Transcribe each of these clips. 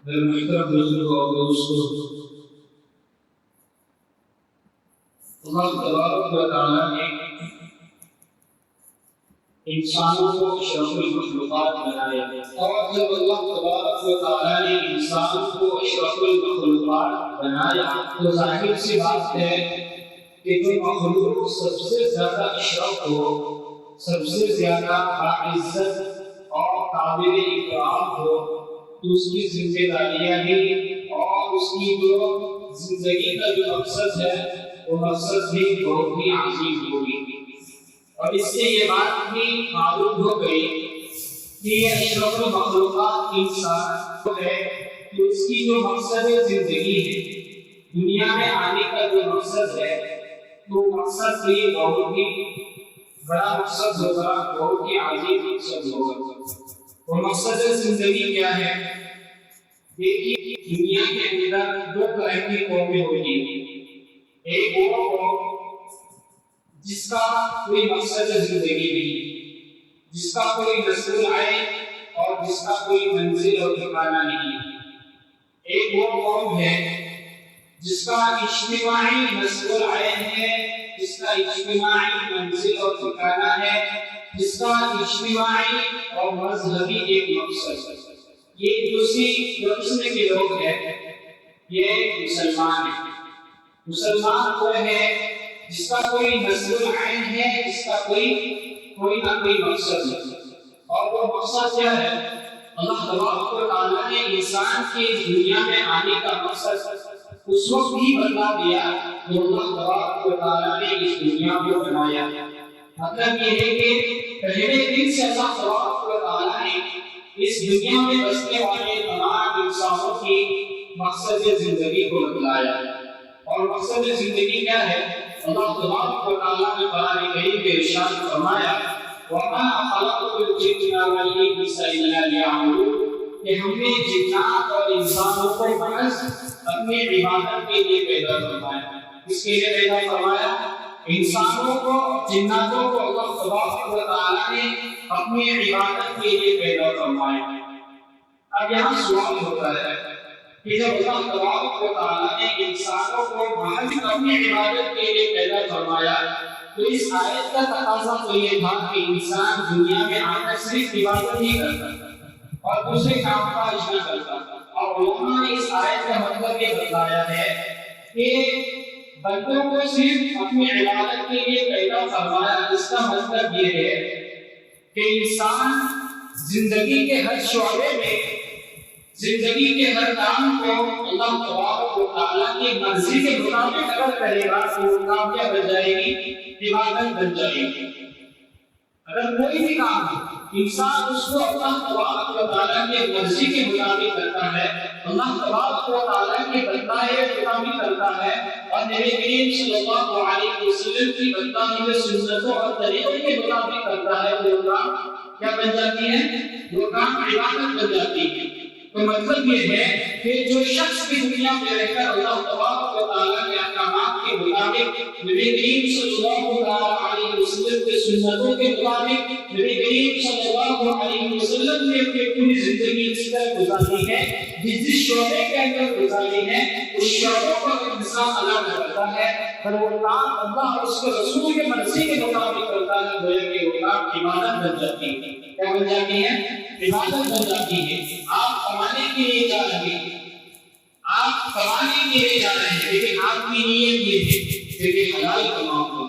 میرے محترم بزرگوں اور دوستوں، اللہ تبارک و تعالیٰ نے انسانوں کو اشرف المخلوقات بنایا، اور جب اللہ تبارک و تعالیٰ نے انسان کو اشرف المخلوقات بنایا تو ظاہر سی بات ہے کہ جو مخلوق سب سے زیادہ اشرف ہو، سب سے زیادہ باعزت اور قابل اکرام ہو، تو اس کی ذمہ داریاں بھی اور اس کی جو زندگی کا جو مقصد ہے وہ مقصد بھی بہت ہی عظیم ہوگی۔ اور اس سے یہ بات بھی معلوم ہو گئی کہ یہ اشرف المخلوقات انسان ہے کہ اس کی جو مقصد زندگی ہے، دنیا میں آنے کا جو مقصد ہے، تو مقصد بھی بہت ہی بڑا مقصد ہوگا، بہت ہی عظیم مقصد ہوگا۔ وہ مقصد زندگی کیا ہے؟ دیکھیے، دنیا کے اندر دو طرح کی قومیں ہوتی ہیں۔ ایک وہ قوم جس کا کوئی مقصد زندگی نہیں، جس کا کوئی رسول آئے اور جس کا کوئی منزل اور ٹھکانہ نہیں۔ ایک وہ قوم ہے جس کا اجتماعی رسول آئے ہے، جس کا اجتماعی منزل اور ٹھکانہ ہے، جس کا اجتماعی اور مذہبی ایک مقصد ہے۔ یہ دوسری قسم کے لوگ ہیں، یہ مسلمان ہیں۔ مسلمان وہ ہے جس کا کوئی نسل عین ہے، جس کا کوئی نہ کوئی مقصد ہے، اور وہ مقصد کیا ہے؟ اللہ تبارک و تعالیٰ نے انسان کی دنیا میں آنے کا مقصد اس وقت ہی بتا دیا کہ اللہ تبارک و تعالیٰ نے اس دنیا کو بنایا۔ مطلب یہ ہے کہ پہلے دن سے اللہ تبارک و تعالیٰ نے اس دنیا میں بسنے والے تمام انسانوں کی مقصد زندگی کو بتلایا۔ اور مقصد زندگی کیا ہے؟ اللہ تبارک و تعالیٰ نے قرآن کریم میں ارشاد فرمایا وَمَا خَلَقْتُ الْجِنَّ وَالْإِنسَ إِلَّا لِيَعْبُدُونِ، کہ ہم نے جنات اور انسانوں کو محض اپنی عبادت کے لیے پیدا فرمایا۔ کس کے لیے پیدا فرمایا؟ انسانوں کو، جناتوں کو اللہ تبارک و تعالیٰ نے اپنی عبادت کے لیے پیدا فرمایا۔ اب یہاں سوال ہوتا ہے کہ جب اللہ تبارک و تعالیٰ نے انسانوں کو محض اپنی عبادت کے لیے پیدا فرمایا تو اس آیت کا تقاضا تو یہ تھا کہ انسان دنیا میں آ کر صرف عبادت ہی کرتا اور دوسرے کام کاج نہ کرتا۔ اور علماء نے اس آیت کا مطلب یہ بتایا ہے کہ بندوں کو صرف اپنی عبادت کے لیے پیدا فرمایا، اس کا مطلب یہ ہے کہ انسان زندگی کے ہر شعبے میں، زندگی کے ہر کام کو اللہ تبارک و تعالیٰ کی مرضی کے مطابق اگر کرے گا تو وہ کام کیا بن جائے گی؟ عبادت بن جائے گی۔ اگر کوئی بھی کام انسان اس کو اللہ تبارک و تعالیٰ کی مرضی کے مطابق کرتا ہے، اللہ تبارک و تعالیٰ کے بتائے مطابق کرتا ہے، اور نبی کریم صلی اللہ علیہ وسلم کی بتائی ہوئی سنتوں اور طریقوں کے مطابق کرتا ہے، وہ کام کیا بن جاتی ہے؟ وہ کام عبادت بن جاتی ہے۔ تو مطلب یہ ہے کہ جو شخص کی دنیا میں رہ کر اللہ تبارک و تعالیٰ کے احکامات کے مطابق، نبی کریم صلی اللہ علیہ وسلم کے سنتوں کے مطابق، نبی کریم صلی اللہ علیہ وسلم نے اپنی پوری زندگی اس طرح گزاری ہے، جس شعبے کے اندر گزاری ہے، اس شعبوں پر انسان ادا کرتا ہے، پر وہ کام اللہ اور اس کے رسول کے مرضی کے مطابق کرتا ہے، گویا کہ وہ کام عبادت بن جاتی ہے۔ کیا بن جاتی ہے؟ عبادت بن جاتی ہے۔ آپ کمانے کے لیے جا رہے ہیں، آپ کمانے کے لیے جا رہے ہیں، لیکن آپ کی نیت یہ ہے کہ حلال کماؤں،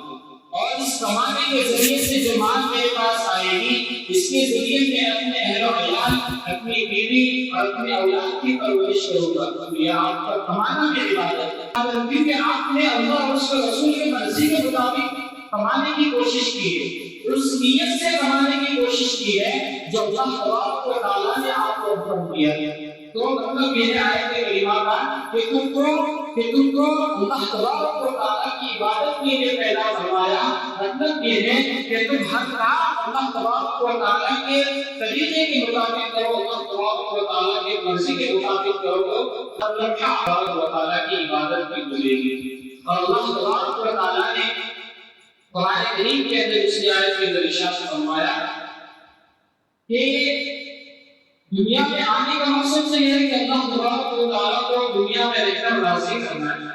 اور اس کمانے کے ذریعے سے جو مال میرے پاس آئے گی، اس کے ذریعے میں اپنے اہل و عیال، اپنی بیوی اور اپنے اولاد کی پرورش کروں گا۔ یہ آپ کا کمانا بھی عبادت ہے، کیونکہ آپ نے اللہ اور اس کے رسول کی مرضی کے مطابق کمانے کی کوشش کی ہے، اس نیت سے کمانے کی کوشش کی ہے جو اللہ تبارک و تعالیٰ نے آپ کو حکم دیا ہے۔ تو مطلب یہ آیت کریمہ کا کہ تم کو اللہ تبارک و تعالیٰ کی عبادت کے لیے پیدا فرمایا، مطلب یہ ہے کہ تم ہر کام اللہ تبارک و تعالیٰ کے طریقے کے مطابق کرو، اللہ تبارک و تعالیٰ کے مرضی کے مطابق کرو، اللہ تبارک و تعالیٰ کی عبادت بھی ملے گی۔ اور اللہ تبارک و تعالیٰ نے قرآن کریم کے اندر اس آیت کے اندر ارشاد فرمایا کہ دنیا میں آنے کا مقصد تو یہ ہے کہ اللہ تبارک و تعالیٰ کو دنیا میں رہ کر راضی کرنا ہے،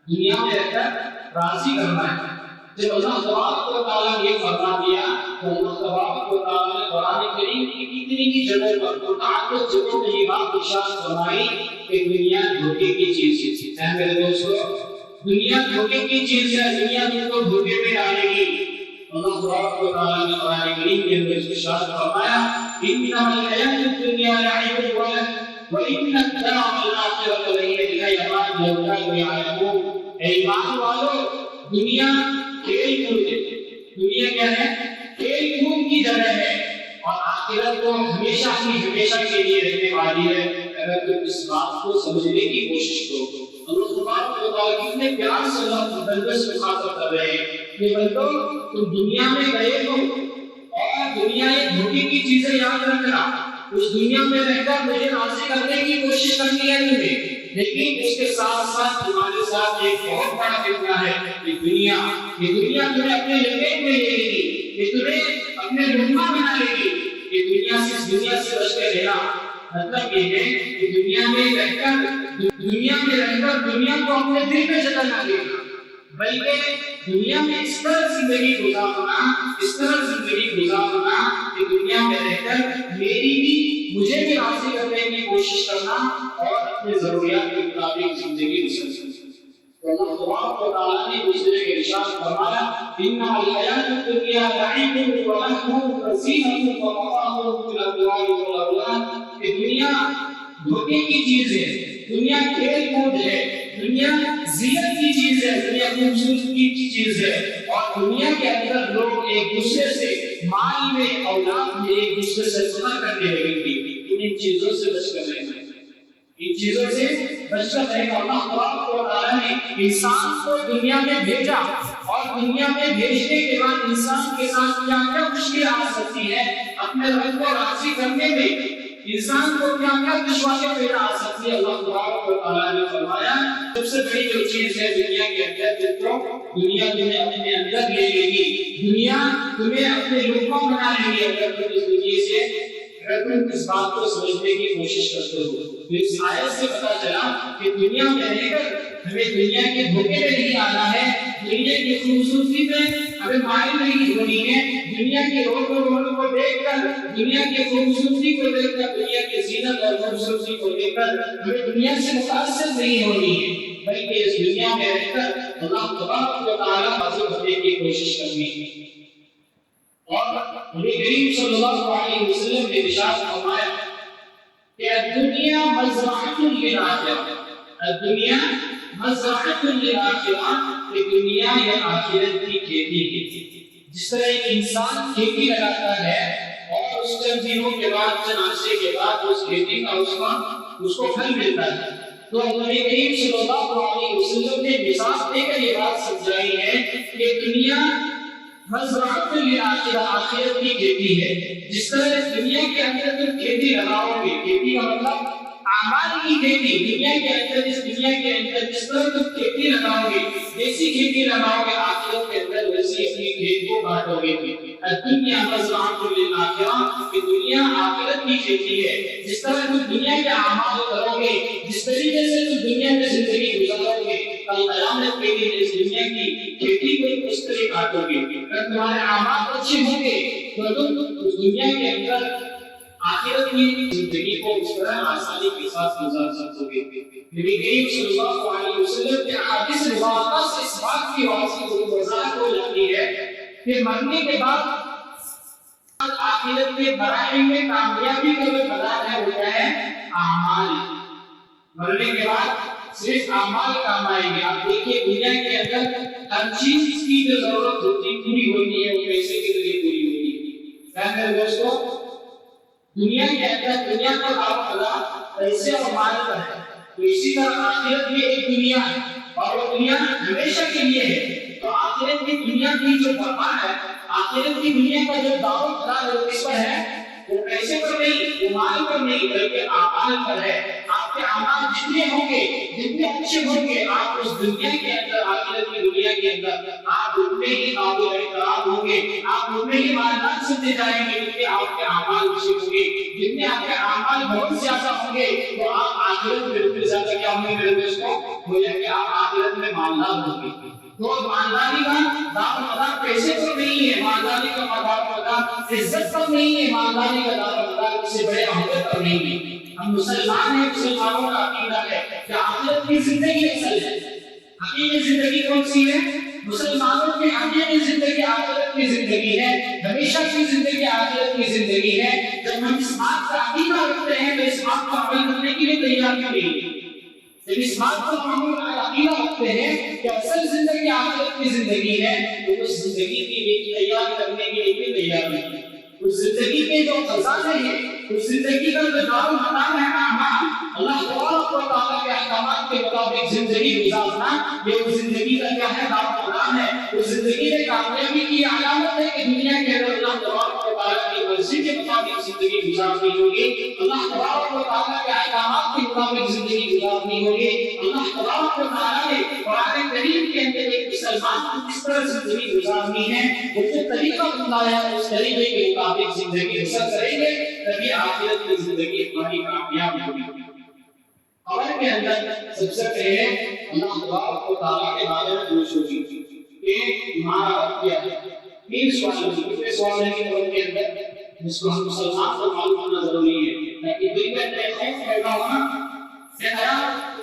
دنیا میں رہ کر راضی کرنا ہے۔ جب اللہ تبارک و تعالیٰ نے یہ فرما دیا تو اللہ تبارک و تعالیٰ نے قرآن کریم کی کتنی کی جگہ پر متعدد جگہوں میں یہ بات ارشاد فرمائی کہ دنیا دھوکے کی چیز ہے۔ میرے دوستو، دنیا دھوکے کی چیز ہے، دنیا تم کو دھوکے میں ڈالے گی۔ اللہ تبارک و تعالیٰ نے قرآن کریم کے اندر ارشاد فرمایا انما الحیاۃ الدنیا لعب وان الدار الاخرۃ لہی الحیوان لو کانوا یعلمون۔ اے ایمان والو، دنیا کھیل کود ہے، دنیا کیا ہے؟ کھیل کود کی جگہ ہے، اور آخرت تو ہمیشہ ہی ہمیشہ کے لیے رہنے والی ہے۔ اگر تم اس بات کو سمجھنے کی کوشش کرو، اللہ تبارک و تعالیٰ کتنے پیار سے اللہ بندے سے مخاطب کر رہے ہیں کہ بندو تم دنیا میں گئے ہو اور دنیا ایک دھوکے کی چیزیں یاد رکھنا، اس دنیا میں رہ کر مجھے راضی کرنے کی کوشش کرنی ہے تمہیں، لیکن اس کے ساتھ ساتھ تمہارے ساتھ ایک بہت بڑا فتنہ ہے یہ دنیا تمہیں اپنے لپیٹ میں لے لے گی، یہ تمہیں اپنے رہنما بنا لے گی۔ یہ دنیا سے بچ کے رہنا مطلب یہ ہے کہ دنیا میں رہ کر دنیا کو اپنے دل میں جگہ نہ دینا، بلکہ دنیا میں اس طرح زندگی گزارنا کہ دنیا میں رہ کر مجھے بھی راضی کرنے کی کوشش کرنا اور اپنے ضروریات کے مطابق زندگی بسر کرنا۔ اللہ تبارک و تعالیٰ نے دوسرے کے ارشاد فرمایا انما الحیاۃ الدنیا لعب ولهو وزینۃ ومتاع فی الاموال والاولاد۔ کہ دنیا دھوکے کی چیز ہے، دنیا کھیل کود ہے، دنیا زینت کی چیز ہے، دنیا خوبصورتی کی چیز ہے، اور دنیا کے اندر لوگ ایک دوسرے سے مال میں اولاد میں ایک دوسرے سے فخر کرنے لگیں گے۔ ان چیزوں سے بچ کر رہنا، ان چیزوں سے بچ کر رہنا۔ اللہ تبارک و تعالیٰ نے انسان کو دنیا میں بھیجا، اور دنیا میں بھیجنے کے بعد انسان کے ساتھ کیا کیا مشکل آ سکتی ہے، اپنے رب کو راضی کرنے میں انسان کو کیا کیا دشواریاں پیدا آ سکتی ہے۔ اللہ تبارک و تعالیٰ نے فرمایا سب سے بڑی جو چیز ہے دنیا کے اندر، دنیا تمہیں اپنے اندر لے لے گی، دنیا تمہیں اپنے لوگوں بنا لے گی۔ اگر تم اس دنیا سے اس بات کو سمجھنے کی کوشش کرتے ہو تو اس آیت سے پتا چلا کہ دنیا میں رہ کر ہمیں دنیا کے دھوکے میں نہیں آنا ہے، دنیا کی خوبصورتی میں ہمیں مائل نہیں ہونی ہے، دنیا کے روپ کو دیکھ کر، دنیا کی خوبصورتی کو دیکھ کر، دنیا کی زینت اور خوبصورتی کو دیکھ کر ہمیں دنیا سے متاثر نہیں ہونی ہے، بلکہ اس دنیا میں رہ کر اللہ تبارک و تعالیٰ راضی ہونے کی کوشش کرنی ہے۔ اور نبی کریم صلی اللہ علیہ وسلم نے ارشاد فرمایا کہ الدنیا مزرعۃ للآخرہ، الدنیا مزرعۃ للآخرہ، کہ دنیا یہ آخرت کی کھیتی ہے۔ جس طرح ایک انسان کھیتی لگاتا ہے اور اس چند دنوں کے بعد، چند عرصے کے بعد اس کھیتی کا اس کو پھل ملتا ہے، تو نبی کریم صلی اللہ علیہ وسلم نے مثال دے کر یہ بات سمجھائی ہے کہ دنیا مزرعۃ للآخرہ، آخرت کی کھیتی ہے۔ جس طرح دنیا کے اندر تم کھیتی لگاؤ گے، کھیتی کا مطلب اعمال کی کھیتی، دنیا کے اندر جس طرح تم کھیتی لگاؤ گے، دیسی کھیتی لگاؤ گے، آخرت کے اندر ویسی اپنی کھیت کو کاٹو گے۔ الدنیا مزرعۃ للآخرہ، کہ دنیا آخرت کی کھیتی ہے۔ جس طرح تم دنیا کے اعمال کرو گے، جس طریقے سے تم دنیا میں زندگی گزارو گے، کل قیامت کے دن اس دنیا کی کھیتی کو اس طرح کاٹو گے۔ اگر تمہارے اعمال اچھے ہوں گے تو تم اس دنیا کے اندر آخرت کی زندگی کو اس طرح آسانی کے ساتھ گزار سکو گے۔ نبی کریم صلی اللہ علیہ وسلم کے احادیث مبارکہ سے اس بات کی وضاحت ہو جاتی ہے کہ مرنے کے بعد آخرت کے برائے میں کامیابی کا جو بازار ہے وہ کیا ہے؟ اعمال۔ مرنے کے بعد صرف اعمال کام آئیں گے۔ آپ دیکھیے دنیا کے اندر ہر چیز کی جو ضرورت ہوتی پوری ہوتی ہے، وہ پیسے کے ذریعے پوری ہوتی ہے۔ کیا میرے دوستو، دنیا کے اندر دنیا کا تعلق پیسے اور مال پر ہے، تو اسی طرح آخرت بھی ایک دنیا ہے، اور وہ دنیا ہمیشہ کے لیے ہے۔ تو آخرت کی دنیا کی جو بقا ہے، آخرت کی دنیا کا جو دعوت قرار ہے، کس پر ہے؟ وہ پیسے پر نہیں، وہ مال پر نہیں، بلکہ اعمال پر ہے۔ آپ کے اعمال جتنے ہوں گے، جتنے اچھے ہوں گے، آپ اس دنیا کے اندر، آخرت کی دنیا کے اندر آپ آپ اتنے ہی قابل احترام ہوں گے، آپ اتنے ہی مالدار سمجھے جائیں گے جتنے آپ کے اعمال اچھے ہوں گے۔ جتنے آپ کے اعمال بہت زیادہ ہوں گے تو آپ آخرت میں اتنے زیادہ کیا ہوں گے میرے دوستوں، گویا کہ آپ آخرت میں مالدار ہوں گے۔ تو مالداری کا دار و مدار پیسے پر نہیں ہے، مالداری کا دار و مدار عزت پر نہیں ہے، مالداری کا دار و مدار کسی بڑے عہدے پر نہیں ہے۔ ہم مسلمان ہیں، مسلمانوں کا عقیدہ ہے کہ آخرت کی زندگی اصل ہے۔ حقیقی زندگی کون سی ہے؟ مسلمانوں کی حقیقی زندگی آخرت کی زندگی ہے، ہمیشہ کی زندگی آخرت کی زندگی ہے۔ جب ہم اس بات کا عقیدہ رکھتے ہیں تو اس بات کو عمل کرنے کے لیے تیار کریں۔ جب اس بات کو ہم عقیدہ رکھتے ہیں کہ اصل زندگی آخرت کی زندگی ہے تو اس زندگی کے لیے تیار کرنے کے لیے تیار نہیں۔ اس زندگی کے جو خزانے ہیں، اس زندگی کا جو دار و مدار ہے اعمال، اللہ تبارک و تعالیٰ کے احکامات کے مطابق زندگی گزارنا، یہ اس زندگی کا کیا ہے؟ دار و مدار ہے۔ اس زندگی میں کامیابی کی علامت ہے کہ دنیا کے اندر اللہ تبارک و تعالیٰ کی مرضی کے مطابق زندگی گزارنی ہوگی، اللہ تبارک و تعالیٰ کے احکامات کے مطابق زندگی گزارنی ہوگی۔ اللہ تبارک و تعالیٰ نے قرآن کریم کے اندر ایک مسلمان کو کس طرح زندگی گزارنی ہے وہ جو طریقہ بتلایا ہے، اس طریقے کے مطابق زندگی بسر کریں گے تبھی آخرت کی زندگی ہماری کامیاب ہوگی۔ قبر کے اندر سب سے پہلے اللہ تبارک و تعالیٰ کے بارے میں پوچھ ہوگی کہ تمہارا رب کیا ہے۔ تین سوال ہوگی، کتنے سوال ہیں قبر کے اندر جس کو ہم مسلمان کو معلوم ہونا ضروری ہے تاکہ دل کے اندر خوف پیدا ہونا۔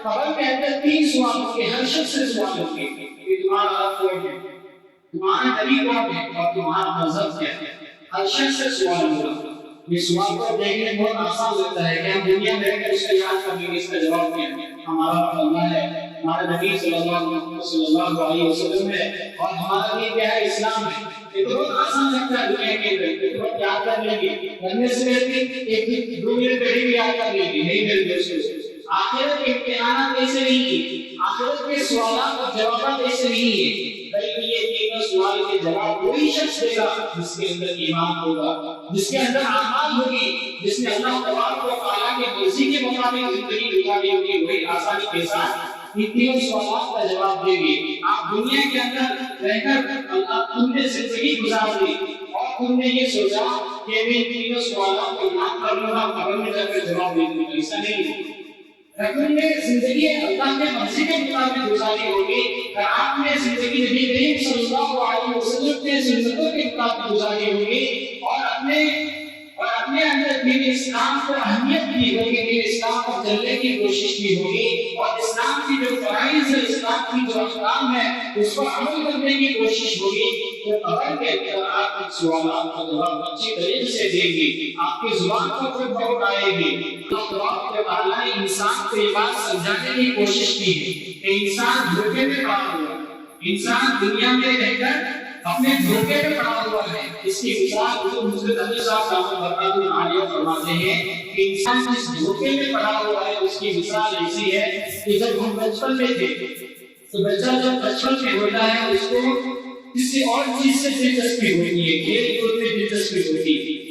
قبر کے اندر تین سوال ہوں گے، ہر شخص سے سوال ہوں گے کہ تمہارا رب کون ہے، تمہارا نبی کون ہے اور تمہارا مذہب کیا ہے۔ ہر شخص سے سوال ہوگا۔ یہ سوال کو دیکھنے میں بہت آسان لگتا ہے کہ ہم دنیا میں رہ کر اس کا یاد کریں گے، اس کا جواب کیا ہے۔ ہمارا رب اللہ ہے، ہمارا نبی صلی اللہ علیہ وسلم ہے اور ہمارا دین کیا ہے؟ اسلام ہے۔ یہ تو بہت آسان لگتا ہے دنیا کے اندر، بہت یاد کر لیں گے، کرنے سے پہلے ایک دو منٹ پہلے بھی یاد کر لیں گے۔ نہیں میرے دوستوں، آخرت کے امتحانات ایسے نہیں ہیں، آخرت کے سوالات اور جوابات ایسے نہیں ہیں، بلکہ یہ تینوں سوال کے جواب وہی شخص دے گا جس کے اندر ایمان ہوگا، جس کے اندر اعمال ہوگی، جس نے اللہ تبارک و تعالیٰ کی مرضی کے مطابق زندگی گزاری ہوگی، وہی آسانی کے ساتھ ان تینوں سوالات کا جواب دے گی۔ آپ دنیا کے اندر رہ کر تم نے زندگی گزار دی اور تم نے یہ سوچا کہ میں ان تینوں سوالات کو یاد کر لوں گا، قبر میں جا کر جواب دے دوں گا، ایسا نہیں ہے۔ رکن میں زندگی اللہ کے مرضی کے مطابق گزاری ہوگی، اور آپ نے زندگی نبی کریم صلی اللہ علیہ وسلم کے سنتوں کے مطابق گزاری ہوگی اور اپنے اندر دین اسلام کو اہمیت دی ہوگی، دین اسلام کو چلنے کی کوشش کی ہوگی اور اسلام کی جو فرائض ہے، اسلام کی جو احکام ہے اس کو عمل کرنے کی کوشش ہوگی۔ تو قبر کے اندر آپ ان سوالات کا جواب اچھی طریقے سے دیں گے، آپ کی زبان پر خود بہت آئے گی۔ اللہ تبارک و تعالیٰ نے انسان کو یہ بات سمجھانے کی کوشش کی کہ انسان دھوکے میں پڑا ہوا ہے، انسان دنیا میں رہ کر اپنے دھوکے میں پڑا ہوا ہے۔ اس کی مثال حضرت علی صاحب دامت برکاتہ عالیہ فرماتے ہیں کہ انسان جس دھوکے میں پڑا ہوا ہے اس کی مثال ایسی ہے کہ جب ہم بچپن میں تھے تو بچہ جب بچپن میں ہوتا ہے اس کو کسی اور چیز سے دلچسپی ہوتی ہے، کھیل کود میں دلچسپی ہوتی ہے،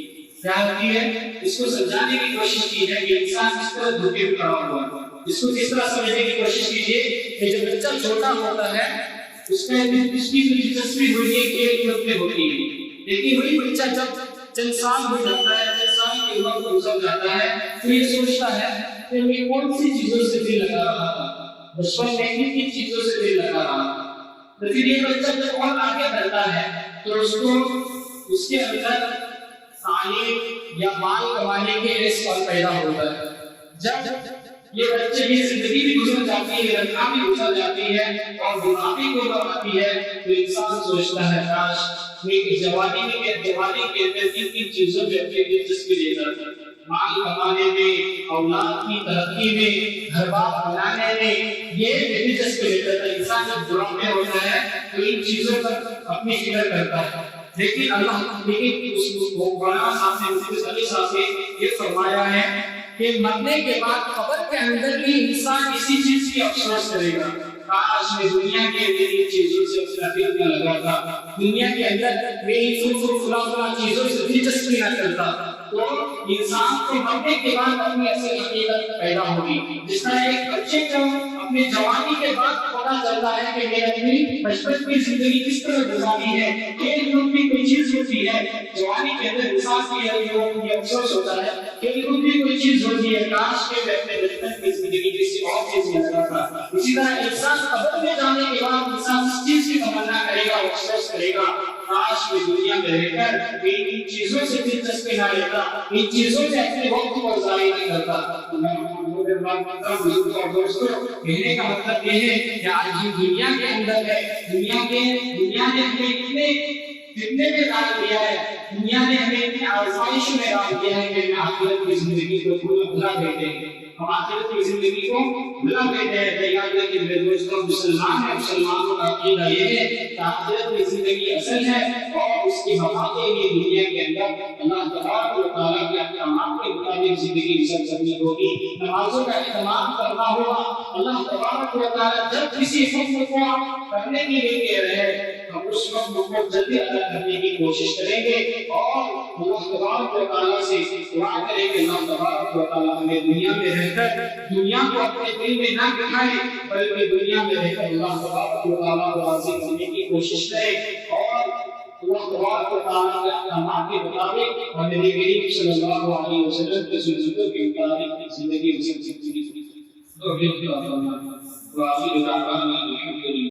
کیا ہوتی ہے؟ اس کو سمجھانے کی کوشش کی ہے کہ انسان کس طرح دھوکے میں پڑا ہوا ہے، اس کو کس طرح سمجھنے کی کوشش کیجیے کہ جب بچہ چھوٹا ہوتا ہے اس میں اس کی دلچسپی ہوتی ہے، کھیل کود میں ہوتی ہے، لیکن وہی بچہ جب چند سال ہو جاتا ہے، چند سال کی عمر گزر جاتا ہے تو یہ سوچتا ہے کہ میں کون سی چیزوں سے دل لگا رہا تھا، بچپن میں کن چیزوں سے دل لگا رہا تھا۔ تو پھر یہ بچہ جب اور آگے بڑھتا ہے تو اس کے اندر تعلیم یا مال کمانے کے اس پر پیدا ہوتا ہے۔ جب یہ بچے کی زندگی بھی گزر جاتی ہے، رکھا بھی گزر جاتی ہے اور بڑھاپے کو آتی ہے تو انسان سوچتا ہے کاش میں جوانی کے اندر کن چیزوں میں اپنی دلچسپی لیتا تھا، مال کمانے میں، اولاد کی ترقی میں، گھر بار بنانے میں، یہ دلچسپی لیتا تھا۔ انسان جب بڑھاپے ہوتا ہے تو ان چیزوں پر اپنی فکر کرتا ہے، لیکن اس کو مولانا صاحب نے مفتی علی صاحب نے یہ فرمایا ہے کہ مرنے کے بعد قبر کے اندر بھی انسان اسی چیز کی افسوس کرے گا، کاش میں دنیا کے اندر ان چیزوں سے اپنا دل نہ لگا تھا، دنیا کے اندر میں ان فلاں چیزوں سے دلچسپی نہ کرتا، تو انسان کو مرنے کے بعد اپنی اصل حقیقت پیدا ہوگی. جس طرح ایک بچے کو اپنی جوانی کے بعد پتا چلتا ہے کہ میں نے اپنی بچپن کی زندگی کس طرح گزاری ہے. کھیل کود بھی کوئی چیز ہوتی ہے جوانی کے اندر انسان کی یہ افسوس ہوتا ہے. کھیل کود بھی کوئی چیز ہوتی ہے کاش کے میں اپنے بچپن کی زندگی کسی اور چیز میں لگا تھا. اسی طرح انسان قبر میں جانے کے بعد انسان اس چیز کی تمنا کرے گا افسوس کرے گا کاش میں دنیا میں رہ کر ان چیزوں سے دلچسپی نہ لیتا ان چیزوں سے اپنے وقت کو ضائع نہیں کرتا. دوستوں کہنے کا مطلب یہ ہے کہ آج ہم دنیا کے اندر ہے دنیا نے ہمیں کتنے میں ڈال دیا ہے. دنیا نے ہمیں اتنی آزمائش میں ڈال دیا ہے کہ آخرت کی زندگی کو بھلا دیتے ہیں. ہم آخرت کی زندگی کو بھلا دیتے ہیں. یاد رکھیے میرے دوستوں مسلمان ہیں مسلمانوں کا عقیدہ یہ ہے کہ آخرت کی زندگی اصل ہے اور اس کی بقا کے لیے دنیا کے اندر اللہ تبارک و تعالیٰ کے احکامات کے مطابق زندگی بسر کرنی ہوگی. نمازوں کا اہتمام کرنا ہوگا. اللہ تبارک و تعالیٰ جب کسی حکم کو کرنے کے لیے کہہ رہے ہیں ہم اس وقت کو جلدی ادا کرنے کی کوشش کریں گے اور اللہ تبارک و تعالیٰ سے دعا کریں کہ اللہ تبارک و تعالیٰ ہمیں دنیا میں رہ کر دنیا کو اپنے دل میں نہ بٹھائے بلکہ دنیا میں رہ کر اللہ تبارک و تعالیٰ کو راضی کرنے کی کوشش کرے اور اللہ تبارک و تعالیٰ کے احکامات کے مطابق اور نبی کریم صلی اللہ علیہ وسلم کے سنتوں کے مطابق زندگی بسر کرنے کی کوشش کرے.